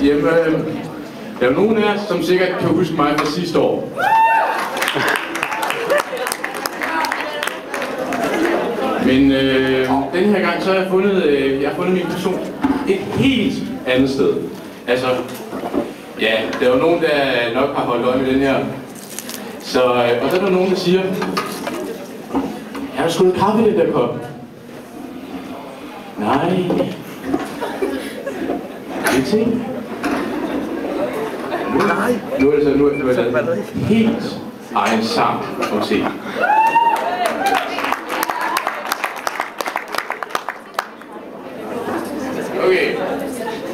Jamen, der er jo nogen af jer, som sikkert kan huske mig fra sidste år. Men den her gang, så har jeg fundet min person et helt andet sted. Altså, ja, der er jo nogen, der nok har holdt øje med den her. Så, og så er der nogen, der siger, er der sgu noget kaffe i den der kop? Nej. Det er ting. Nu er det helt egen sang at se. Okay.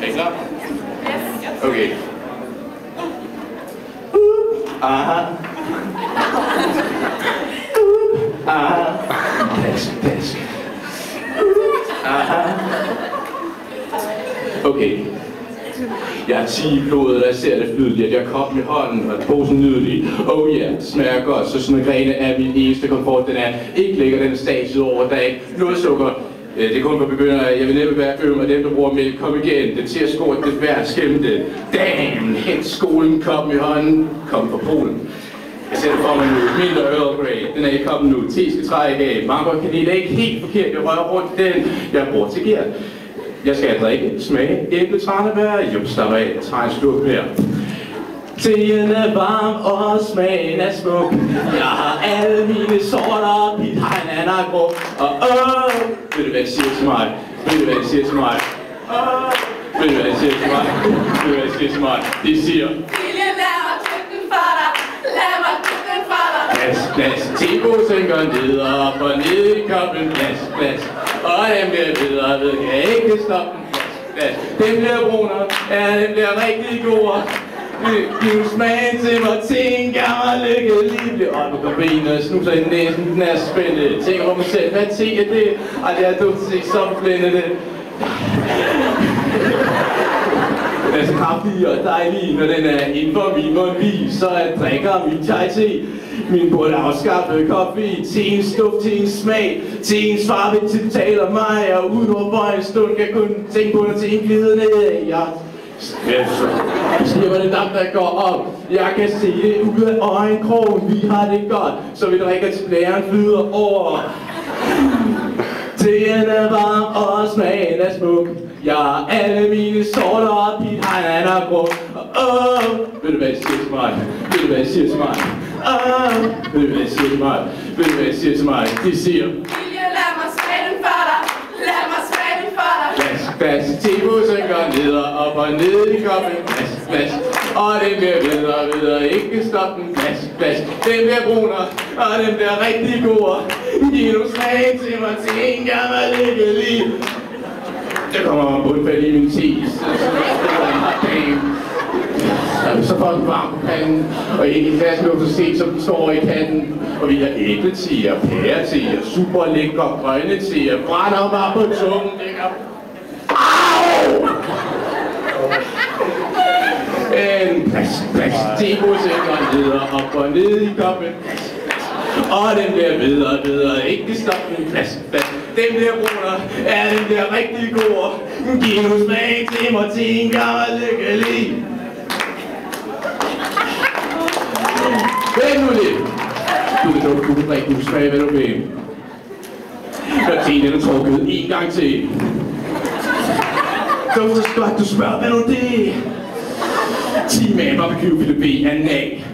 Er I klar? Okay. Aha. Aha. Plask. Aha. Okay. Jeg er 10 i blodet, og jeg ser det flydeligt. Jeg kom i hånden, og posen nydelig. Oh yeah, smager godt, så Smagrene er min eneste komfort. Den er ikke lækker, den er staset over, der er ikke noget sukker. Det er kun for begyndere. Jeg vil næppe være øm, og dem der bruger mælk, kom igen. Den til at score det værd skæmte. Damn, hent skolen, kom i hånden, kom fra Polen. Jeg sætter for mig nu, mindre Earl Grey, den er i koppen nu, te skal trække af. Mango og kanel er ikke helt forkert, jeg rører rundt den, jeg bruger til gær. Jeg skal drikke, smage, æble, tranebær, slap af, træ en slurk mere. Teen er varm, og smagen er smuk. Jeg har alle mine sorter, mit hegn er grå. Og ved du hvad jeg siger til mig? Ved du hvad jeg siger til mig? Ved du hvad jeg siger til mig? Ved du hvad jeg siger til mig? De siger Lille, lad mig købe den for dig. Lad mig købe den for dig. Plads, teposen går ned og op og ned i koppen. Plads. Og den bliver videre, ved jeg ikke stoppe den. Plads. Den bliver brunere, ja, den bliver rigtig god. Giv smagen til mig, til en gammel lykke lige op på benet, snuser i næsen, den er spændende. Tænker på mig selv, hvad te er det? Ej, det er dumt at se, så blændende. Den er så kraftig og dejlig, når den er inden for min mundvig, så jeg drikker min chai-te. Min burde afskaffe kaffe, teens duft, teens smag, teens farve tiltaler mig, og udover en stund kan kun tænke på, når teen glider ned. Jeg siger, hvor det damp, der går op. Jeg kan se det ud af øjenkrogen. Vi har det godt, så vi drikker til blæren flyder over. Teen er varm, og smagen er smuk. Jeg har alle mine sorter op i hegn er grå. Ved du hvad jeg siger til mig? Ved du hvad jeg siger til mig? Ved du hvad jeg siger til mig? Ved du hvad jeg siger til mig? De siger lad mig smage den for dig. Lad mig smage den for dig. Plads, teposen går ned og op og ned i koppen. Plads. Og den bliver videre, ikke stop den. Plads. Den bliver brunere, og den bliver rigtig god. Giv nu smag til mig til en gammel lykkelig. Der kommer bundfald i min tis. Så får den varm på panden, og ikke i flasken så set, som den står i kanden. Og vi har æblete og pærete og super lækker grønne te og brænder mig på tungen. Au! En plads, teposen går ned og op og ned i koppen. Og den bliver videre, ikke stop den. Plads. Den bliver brunere, ja, den bliver rigtig god. Giv nu smag til mig til en gammel lykkelig. Vent nu lidt. Du kan drikke, du smage, hvad du vil. Når teen er trukket en gang til. Så godt, du spørger, hvad nu det? 10 med barbecue, Philip B. er nag.